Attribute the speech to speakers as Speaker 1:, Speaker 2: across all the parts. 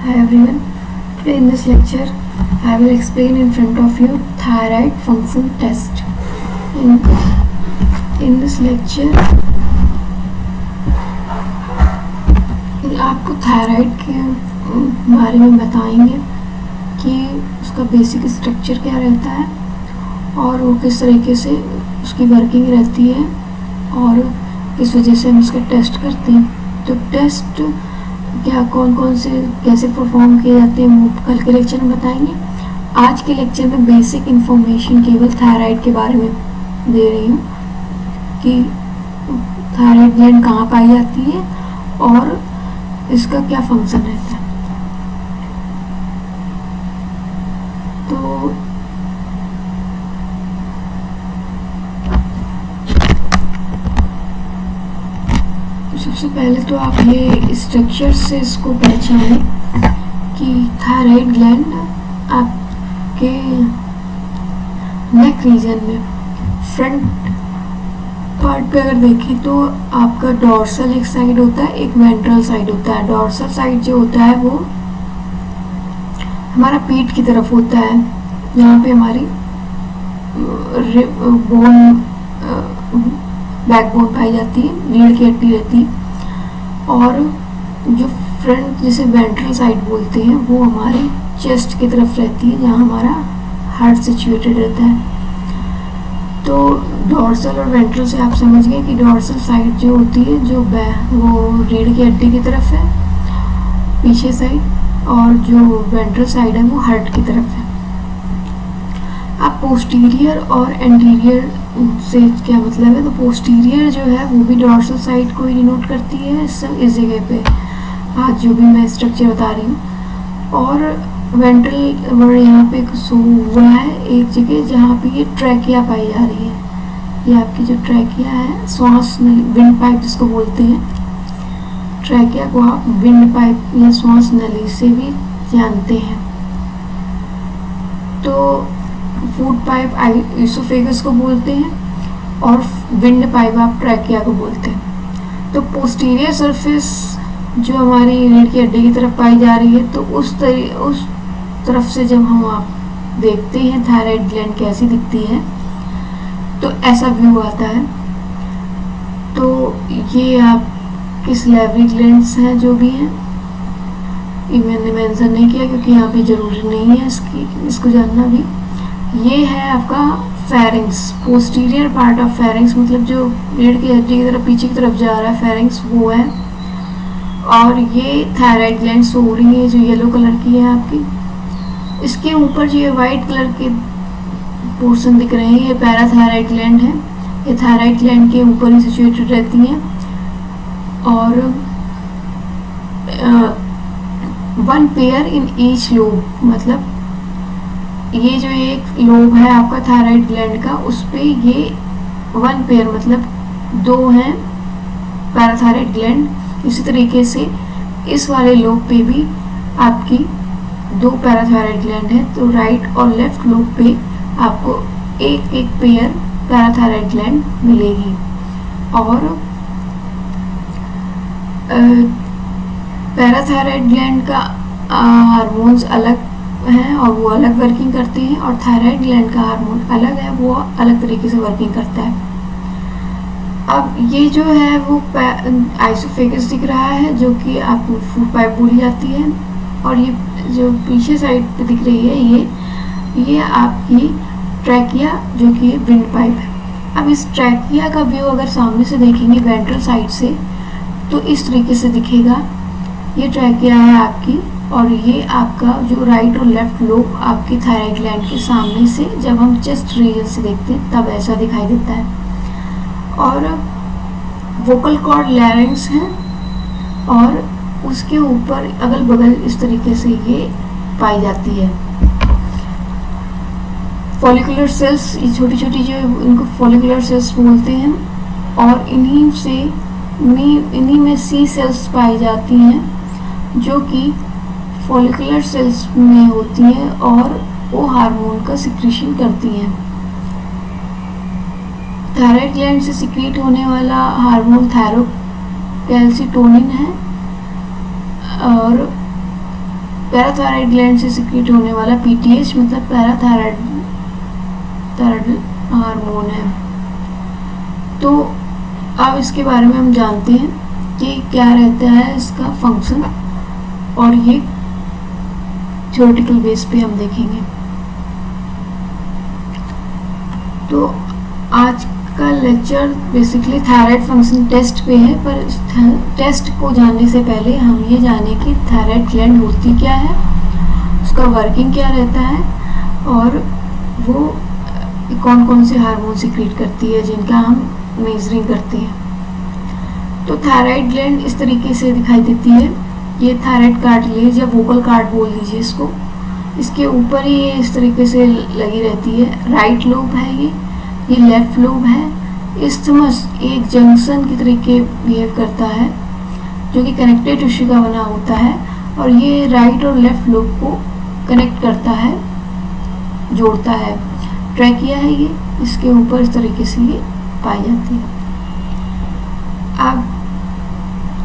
Speaker 1: Hi everyone. Today in this lecture, I will explain in front of you thyroid function test. In this lecture, आपको thyroid के बारे में बताएंगे कि उसका बेसिक स्ट्रक्चर क्या रहता है और वो किस तरीके से उसकी वर्किंग रहती है और किस वजह से हम उसका टेस्ट करते हैं। तो टेस्ट क्या कौन कौन से कैसे परफॉर्म किए जाते हैं वो कल के लेक्चर में बताएंगे। आज के लेक्चर में बेसिक इन्फॉर्मेशन केवल थायराइड के बारे में दे रही हूँ कि थायराइड ग्लैंड कहाँ पाई जाती है और इसका क्या फंक्शन रहता है। तो सबसे पहले तो आप ये स्ट्रक्चर से इसको पहचानें कि थायराइड ग्लैंड आपके नेक रीजन में फ्रंट पार्ट पे अगर देखें तो आपका डॉर्सल एक साइड होता है, एक वेंट्रल साइड होता है। डॉर्सल साइड जो होता है वो हमारा पीठ की तरफ होता है, यहाँ पे हमारी बोन बैकबोन पाई जाती है, रीढ़ की हड्डी रहती है। और जो फ्रंट जिसे वेंट्रल साइड बोलते हैं वो हमारे चेस्ट की तरफ रहती है, जहाँ हमारा हार्ट सिचुएटेड रहता है। तो डॉर्सल और वेंट्रल से आप समझ गए कि डॉर्सल साइड जो होती है जो वो रीढ़ की हड्डी की तरफ है पीछे साइड, और जो वेंट्रल साइड है वो हार्ट की तरफ है। अब पोस्टीरियर और एंटीरियर से क्या मतलब है, तो पोस्टीरियर जो है वो भी डॉर्सल साइड को ही डिनोट करती है इस जगह पे आज जो भी मैं स्ट्रक्चर बता रही हूँ। और वेंट्रल वर्ड यहाँ पे सो हुआ है एक जगह जहाँ पे ये ट्रैकिया पाई जा रही है। ये आपकी जो ट्रैकिया है, श्वास नली, विंड पाइप जिसको बोलते हैं, ट्रैकिया को आप विंड पाइप या श्वास नली से भी जानते हैं। तो फूड पाइप इसोफेगस को बोलते हैं और विंड पाइप आप ट्रैकिया को बोलते हैं। तो पोस्टीरियर सरफेस जो हमारी रीढ़ की हड्डी की तरफ पाई जा रही है, तो उस तरफ से जब हम आप देखते हैं थायराइड ग्लैंड कैसी दिखती है तो ऐसा व्यू आता है। तो ये आप किस लेवरी ग्लैंड्स हैं जो भी हैं, मैंने मेंशन नहीं किया क्योंकि यहाँ पे ज़रूरी नहीं है इसको जानना भी। ये है आपका pharynx, posterior part of pharynx, मतलब जो रीढ़ की हड्डी की तरफ पीछे की तरफ जा रहा है फेरिंग्स वो है। और ये थायराइड ग्लैंड शो हो रही है जो येलो कलर की है आपकी। इसके ऊपर जो ये वाइट कलर के पोर्शन दिख रहे हैं ये पैराथायराइड ग्लैंड है। ये थायराइड ग्लैंड के ऊपर ही सिचुएटेड रहती हैं और one pair in each lobe, मतलब ये जो एक लोब है आपका थायराइड ग्लैंड का उस पे ये वन पेयर मतलब दो हैं पैराथायराइड ग्लैंड। इसी तरीके से इस वाले लोब पे भी आपकी दो पैराथायराइड ग्लैंड है, तो राइट और लेफ्ट लोब पे आपको एक एक पेयर पैराथायराइड ग्लैंड मिलेगी। और पैराथायराइड ग्लैंड का हार्मोन्स अलग हैं और वो अलग वर्किंग करते हैं, और थायराइड ग्लैंड का हार्मोन अलग है, वो अलग तरीके से वर्किंग करता है। अब ये जो है वो आइसोफेगस दिख रहा है जो कि आपको फूड पाइप बोली जाती है, और ये जो पीछे साइड पे दिख रही है ये आपकी ट्रैकिया जो कि विंड पाइप है। अब इस ट्रैकिया का व्यू अगर सामने से देखेंगे वेंट्रल साइड से तो इस तरीके से दिखेगा। ये ट्रैकिया है आपकी, और ये आपका जो राइट और लेफ्ट लोब आपकी थायराइड ग्लैंड के सामने से जब हम चेस्ट रीजन से देखते हैं तब ऐसा दिखाई देता है। और वोकल कॉर्ड लैरिंग्स हैं और उसके ऊपर अगल बगल इस तरीके से ये पाई जाती है। फॉलिकुलर सेल्स, ये छोटी छोटी जो इनको फॉलिकुलर सेल्स बोलते हैं, और इन्हीं में सी सेल्स पाई जाती हैं जो कि फॉलिकुलर सेल्स में होती हैं और वो हार्मोन का सिक्रीशन करती हैं। थायराइड ग्लैंड से सिक्रीट होने वाला हार्मोन थायरोकैल्सिटोनिन है, और पैराथायराइड ग्लैंड से सिक्रीट होने वाला पीटीएच मतलब पैराथायराइड हार्मोन है। तो अब इसके बारे में हम जानते हैं कि क्या रहता है इसका फंक्शन, और ये थ्योरेटिकल बेस पे हम देखेंगे। तो आज का lecture basically thyroid function test पे है, पर इस टेस्ट को जानने से पहले हम ये जानें कि थायराइड ग्लैंड होती क्या है, उसका वर्किंग क्या रहता है, और वो कौन कौन से हार्मोन सिक्रीट करती है जिनका हम मेजरिंग करते हैं। तो थायराइड ग्लैंड इस तरीके से दिखाई देती है। ये थायराइड कार्टिलेज या वोकल कार्ड बोल दीजिए इसको, इसके ऊपर ही ये इस तरीके से लगी रहती है। राइट लोब है ये लेफ्ट लोब है। इस्थमस एक जंक्शन की तरीके बिहेव करता है जो कि कनेक्टेड टिश्यू का बना होता है, और ये राइट और लेफ्ट लोब को कनेक्ट करता है, जोड़ता है। ट्रैकिया है ये, इसके ऊपर इस तरीके से ये पाई जाती है। अब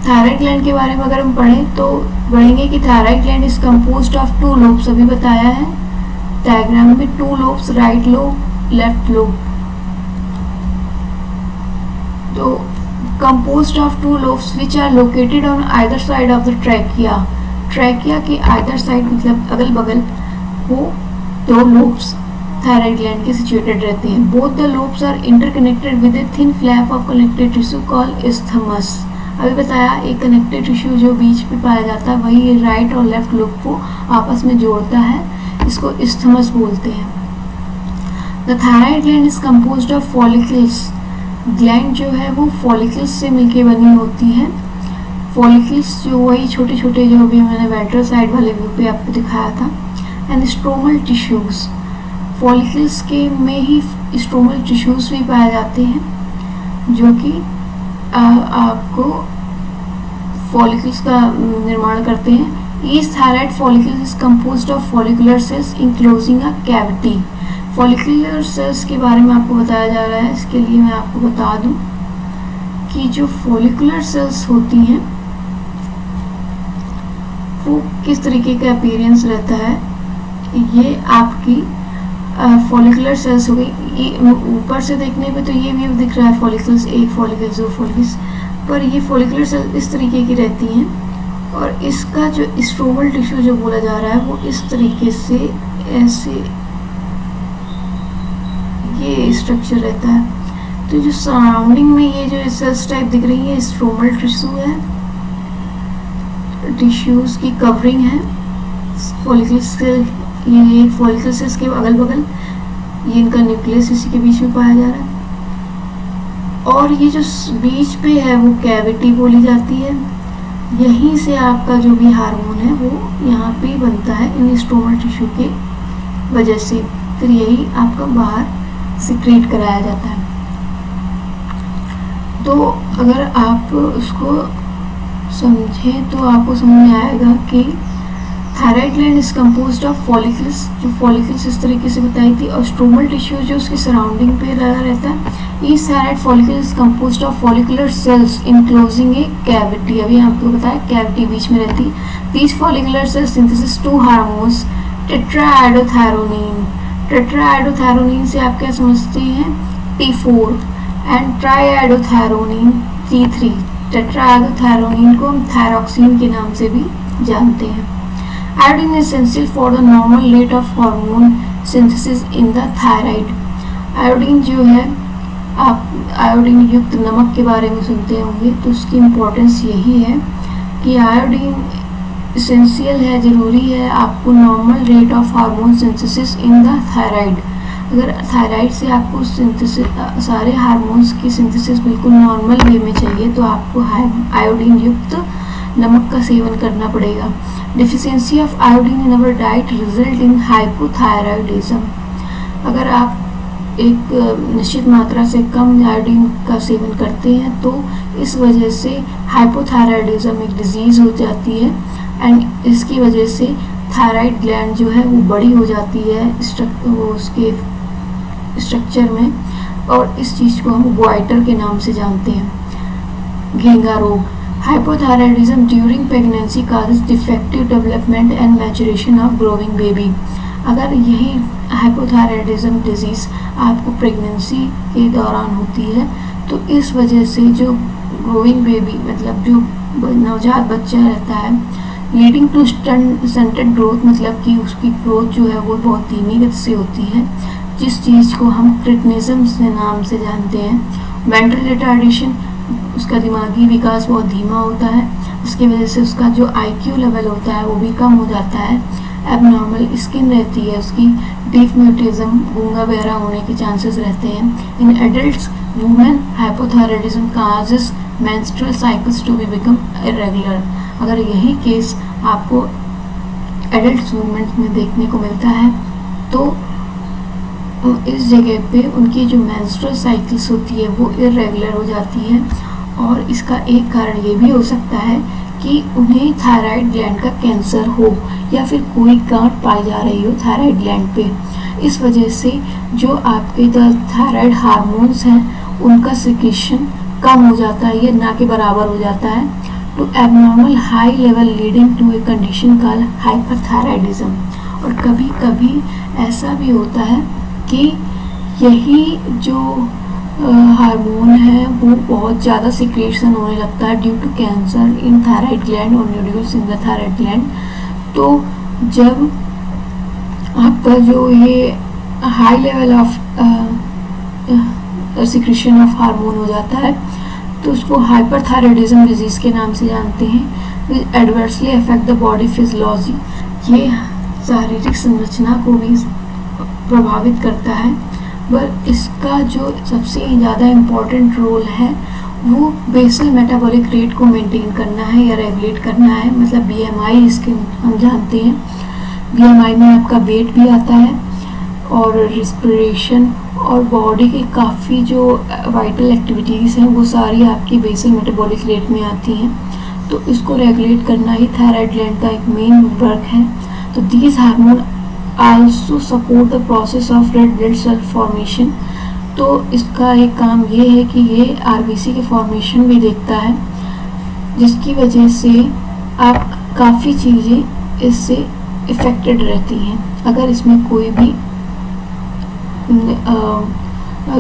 Speaker 1: थायराइड ग्लैंड के बारे में अगर हम पढ़ें तो पढ़ेंगे कि thyroid gland is composed of 2 lobes, अभी बताया है डायग्राम में, 2 lobes, right lobe left lobe. तो composed of 2 lobes which are located on either side of the trachea. Trachea के आइदर साइड मतलब अगल बगल वो 2 लोब्स थायराइड ग्लैंड के सिचुएटेड रहते हैं। Both the lobes are interconnected with a thin flap of connected tissue called isthmus. अभी बताया एक कनेक्टेड टिश्यू जो बीच में पाया जाता है वही राइट और लेफ्ट लोब को आपस में जोड़ता है, इसको इस्थमस बोलते हैं। The thyroid gland is composed of follicles. Gland जो है वो फॉलिकल्स से मिलके बनी होती है। फॉलिकल्स जो वही छोटे छोटे जो भी मैंने वेंट्रल साइड वाले व्यू पे आपको दिखाया था। एंड स्ट्रोमल टिश्यूज, फॉलिकल्स के में ही स्ट्रोमल टिश्यूज भी पाए जाते हैं जो कि आपको फॉलिकल्स का निर्माण करते हैं। Each thyroid follicle is composed of follicular cells enclosing a cavity. Follicular cells के बारे में आपको बताया जा रहा है, इसके लिए मैं आपको बता दूं कि जो फॉलिकुलर सेल्स होती हैं वो किस तरीके का अपीयरेंस रहता है। ये आपकी फॉलिकुलर सेल्स हो गई। ये ऊपर से देखने पे तो ये व्यू दिख रहा है फॉलिकल्स, एक फॉलिकल्स, 2 फॉलिकल्स, पर ये फॉलिकुलर सेल इस तरीके की रहती हैं, और इसका जो स्ट्रोमल टिश्यू जो बोला जा रहा है वो इस तरीके से ऐसे ये स्ट्रक्चर रहता है। तो जो सराउंडिंग में ये जो सेल्स टाइप दिख रही है स्ट्रोमल टिश्यू है, टिश्यूज की कवरिंग है। फॉलिकल्स सेल, ये फॉलिकल सेल्स के अगल बगल ये इनका न्यूक्लियस इसी के बीच में पाया जा रहा है, और ये जो बीच पे है वो कैविटी बोली जाती है। यहीं से आपका जो भी हार्मोन है वो यहाँ पे बनता है इन स्ट्रोमल टिश्यू के वजह से, फिर यही आपका बाहर सिक्रेट कराया जाता है। तो अगर आप उसको समझें तो आपको समझ में आएगा कि thyroid gland is composed of follicles, जो फॉलिकल्स इस तरीके से बताई थी, और स्ट्रोमल टिश्यू जो उसकी सराउंडिंग पे लगा रहता है। Each thyroid follicle is composed of follicular cells enclosing a cavity. अभी आपको बताया कैविटी बीच में रहती है। These follicular cells synthesis 2 hormones tetraiodothyronine. Tetraiodothyronine से आप क्या समझते हैं, T4, एंड ट्राइएडोथायरोनिन T3। टेट्राएडोथायरोनिन को हम थायरोक्सिन के नाम से भी जानते हैं। Iodine is essential for the normal rate of hormone synthesis in the thyroid. Iodine जो है, आप आयोडीन युक्त नमक के बारे में सुनते होंगे, तो उसकी इम्पोर्टेंस यही है कि आयोडीन इसेंशियल है, ज़रूरी है आपको normal rate of hormone synthesis in the thyroid. अगर थायराइड से आपको सिंथेसिस सारे हार्मोन्स की सिंथेसिस बिल्कुल नॉर्मल वे में चाहिए तो आपको आयोडीन युक्त नमक का सेवन करना पड़ेगा। Deficiency of iodine in our diet result in hypothyroidism. अगर आप एक निश्चित मात्रा से कम आयोडीन का सेवन करते हैं तो इस वजह से हाइपोथायराइडिज्म एक डिजीज़ हो जाती है, एंड इसकी वजह से थायराइड ग्लैंड जो है वो बड़ी हो जाती है वो उसके स्ट्रक्चर में, और इस चीज़ को हम ग्वाइटर के नाम से जानते हैं, घेंगा रोग। Hypothyroidism during pregnancy causes defective development and maturation of growing baby। अगर यही हाइपोथायराइडिज्म डिजीज़ आपको प्रेगनेंसी के दौरान होती है तो इस वजह से जो ग्रोइंग बेबी मतलब जो नवजात बच्चा रहता है, लीडिंग टू स्टंटेड ग्रोथ, मतलब कि उसकी ग्रोथ जो है वो बहुत धीमी गति से होती है, जिस चीज़ को हम क्रिटिनिज्म से नाम से जानते हैं। मेंटल रिटार्डेशन, उसका दिमागी विकास बहुत धीमा होता है, जिसकी वजह से उसका जो IQ लेवल होता है वो भी कम हो जाता है। एबनॉर्मल स्किन रहती है उसकी, डीप म्यूटिज्म, गूंगा बहरा होने के चांसेस रहते हैं। In adults women hypothyroidism causes menstrual cycles to be become irregular. अगर यही केस आपको एडल्ट वुमेन में देखने को मिलता है तो इस जगह पे उनकी जो मेंस्ट्रुअल साइकिल्स होती है वो इरेगुलर हो जाती है। और इसका एक कारण ये भी हो सकता है कि उन्हें थायराइड ग्लैंड का कैंसर हो या फिर कोई गांठ पाई जा रही हो थायराइड ग्लैंड पे। इस वजह से जो आपके थायराइड हार्मोन्स हैं उनका सिक्रीशन कम हो जाता है, ये ना के बराबर हो जाता है। Too abnormal high level leading to a condition called hyperthyroidism. और कभी कभी ऐसा भी होता है कि यही जो हार्मोन है वो बहुत ज़्यादा सिक्रेशन होने लगता है due to cancer in thyroid gland और nodules in the thyroid gland. तो जब आपका जो ये high level of secretion of hormone हो जाता है तो उसको हाइपरथायराइडिज्म डिजीज़ के नाम से जानते हैं। Adversely affect the body physiology, ये शारीरिक संरचना को भी प्रभावित करता है। पर इसका जो सबसे ज़्यादा इम्पॉर्टेंट रोल है वो बेसल मेटाबॉलिक रेट को मेंटेन करना है या रेगुलेट करना है। मतलब BMI इसके हम जानते हैं, BMI में आपका वेट भी आता है और रिस्पिरेशन और बॉडी के काफ़ी जो वाइटल एक्टिविटीज़ हैं वो सारी आपकी बेसल मेटाबॉलिक रेट में आती हैं। तो इसको रेगुलेट करना ही थायराइड ग्लैंड का एक मेन वर्क है। तो these hormone also support the process of red blood cell formation. तो इसका एक काम ये है कि ये RBC के फॉर्मेशन भी देखता है, जिसकी वजह से आप काफ़ी चीज़ें इससे इफ़ेक्टेड रहती हैं। अगर इसमें कोई भी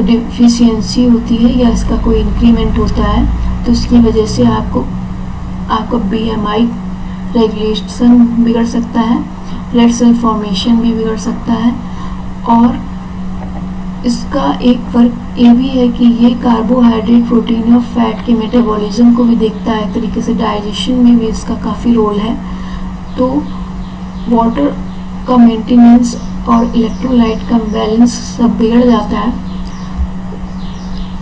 Speaker 1: डिफिशियंसी होती है या इसका कोई इंक्रीमेंट होता है तो इसकी वजह से आपका BMI रेगुलेशन बिगड़ सकता है, रेड सेल फॉर्मेशन भी बिगड़ सकता है। और इसका एक फर्क ये भी है कि ये कार्बोहाइड्रेट, प्रोटीन और फैट के मेटाबॉलिज्म को भी देखता है। एक तरीके से डाइजेशन में भी इसका काफ़ी रोल है। तो वाटर का मेंटेनेंस और इलेक्ट्रोलाइट का बैलेंस सब बिगड़ जाता है।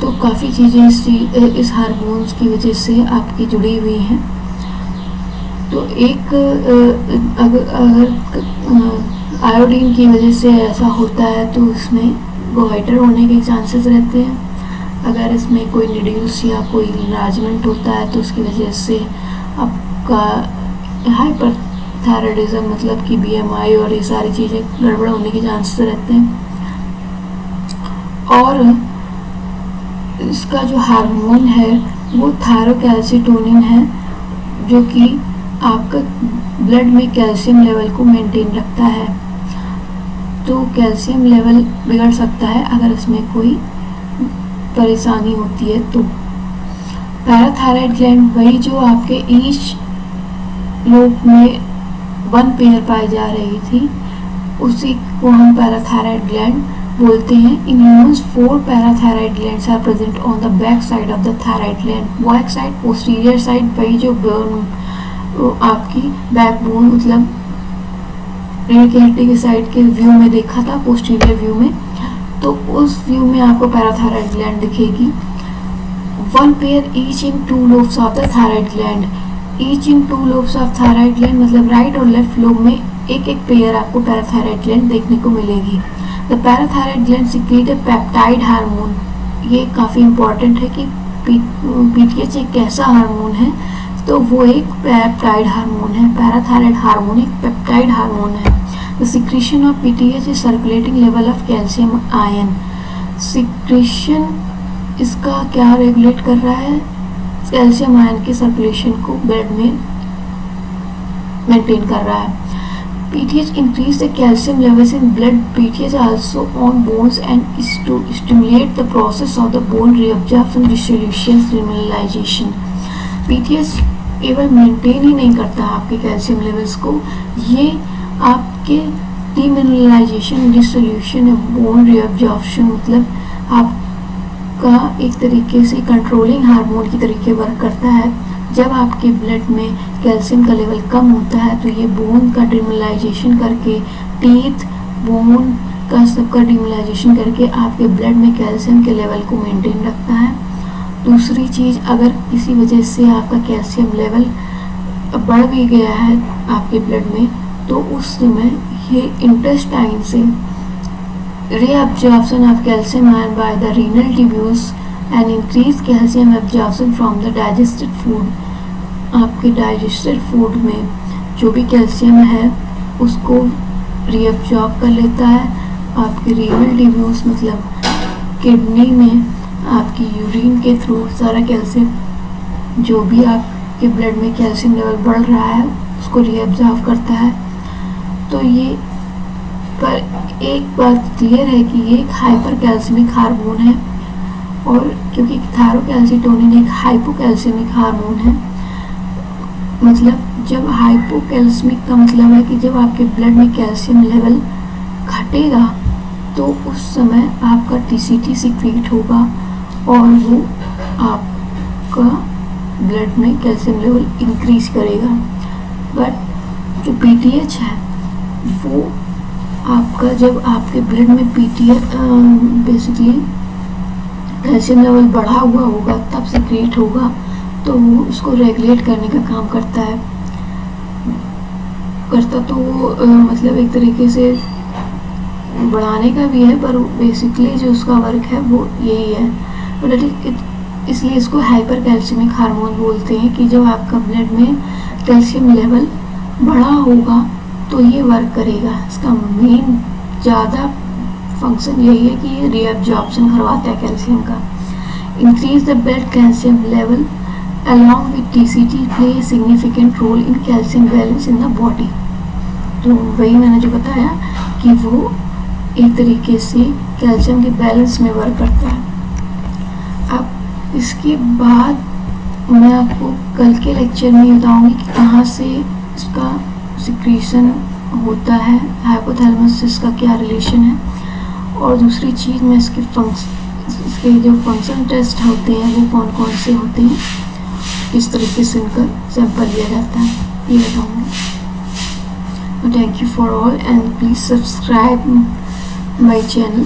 Speaker 1: तो काफ़ी चीज़ें इस हार्मोन्स की वजह से आपकी जुड़ी हुई हैं। तो एक अगर आयोडीन की वजह से ऐसा होता है तो इसमें गोइटर होने के चांसेस रहते हैं। अगर इसमें कोई निड्यूल्स या कोई इनलार्जमेंट होता है तो उसकी वजह से आपका हाइपरथायराइडिज्म मतलब कि BMI और ये सारी चीज़ें गड़बड़ होने के चांसेस रहते हैं। और इसका जो हार्मोन है वो थायरोकैल्सिटोनिन है, जो कि आपका ब्लड में कैल्शियम लेवल को मेंटेन रखता है। तो कैल्शियम लेवल बिगड़ सकता है अगर इसमें कोई परेशानी होती है। तो पैराथायराइड ग्लैंड वही जो आपके ईच लोब में 1 पेयर पाई जा रही थी, उसी को हम पैराथायराइड ग्लैंड बोलते हैं। In humans 4 parathyroid glands are present on the back side of the thyroid gland. Back side, posterior side, वही जो आपकी बैकबोन मतलब रीढ़ की हड्डी के साइड के व्यू में देखा था, पोस्टीरियर व्यू में, तो उस व्यू में आपको पैराथायराइड ग्लैंड दिखेगी। 1 pair each in 2 lobes of the thyroid gland. Each in 2 lobes of thyroid gland मतलब राइट और लेफ्ट लोब में एक पेयर आपको पैराथायराइड ग्लैंड देखने को मिलेगी। The parathyroid gland secrete A peptide hormone. ये काफ़ी इंपॉर्टेंट है कि PTH एक कैसा हार्मोन है, तो वो एक पेप्टाइड हार्मोन है। पैराथायराइड हार्मोन एक पेप्टाइड हार्मोन है। The secretion of PTH is circulating level of calcium ion. Secretion इसका क्या रेगुलेट कर रहा है? कैल्शियम आयन के सर्कुलेशन को ब्लड में मेंटेन कर रहा है। PTH increase the calcium levels in blood. PTH also on bones and is to stimulate the process of the bone reabsorption, dissolution, remineralization. PTH केवल मेंटेन ही नहीं करता आपके कैल्शियम लेवल्स को, ये आपके डिमिनरलाइजेशन, डिसोल्यूशन, बोन रीअब्जॉर्प्शन, मतलब आपका एक तरीके से कंट्रोलिंग हार्मोन की तरीके वर्क करता है। जब आपके ब्लड में कैल्शियम का लेवल कम होता है तो ये बोन का डिमिनरलाइजेशन करके, टीथ, बोन का सबका डिमिनरलाइजेशन करके आपके ब्लड में कैल्शियम के लेवल को मेंटेन रखता है। दूसरी चीज़, अगर किसी वजह से आपका कैल्शियम लेवल बढ़ भी गया है आपके ब्लड में, तो उस समय ये इंटेस्टाइन से reabsorption of calcium ion by the renal tubules and increased calcium absorption from the digested food. आपके डाइजेस्टेड फूड में जो भी कैल्शियम है उसको रीअब्जॉर्ब कर लेता है। आपके रीनल ट्यूब्यूल्स मतलब किडनी में आपकी यूरिन के थ्रू सारा कैल्शियम, जो भी आपके ब्लड में कैल्शियम लेवल बढ़ रहा है उसको रीअब्जॉर्ब करता है। तो ये पर एक बात क्लियर है कि ये एक हाइपर कैल्शियमिक हार्मोन है, और क्योंकि थायरोकैल्सिटोनिन एक हाइपोकैल्शियमिक हार्मोन है। मतलब जब हाइपोकैल्शियमिक का मतलब है कि जब आपके ब्लड में कैल्शियम लेवल घटेगा तो उस समय आपका TCT सीक्रेट होगा और वो आपका ब्लड में कैल्शियम लेवल इंक्रीज करेगा। बट जो PTH है वो आपका, जब आपके ब्लड में PTH बेसिकली कैल्शियम लेवल बढ़ा हुआ होगा तब सीक्रेट होगा, तो वो इसको रेगुलेट करने का काम करता है। तो वो मतलब एक तरीके से बढ़ाने का भी है, पर बेसिकली जो उसका वर्क है वो यही है। बट इसलिए इसको हाइपर कैल्शियमिक हार्मोन बोलते हैं कि जब आपका ब्लड में कैल्शियम लेवल बढ़ा होगा तो ये वर्क करेगा। इसका मेन ज़्यादा फंक्शन यही है कि ये रीअब्जॉर्प्शन करवाता है कैल्शियम का। Increase the blood calcium level along with TCT play a significant role in calcium balance in the body. तो वही मैंने जो बताया कि वो एक तरीके से कैल्शियम के बैलेंस में वर्क करता है। अब इसके बाद मैं आपको कल के लेक्चर में बताऊंगी कि कहाँ से इसका सिक्रीशन होता है, हाइपोथैलेमस से इसका क्या रिलेशन है, और दूसरी चीज़ मैं इसके जो फंक्शन टेस्ट होते हैं वो कौन कौन से होते हैं, किस तरीके से इनका सैंपल लिया जाता है, ये बताऊंगी। Thank you for all and please subscribe my channel.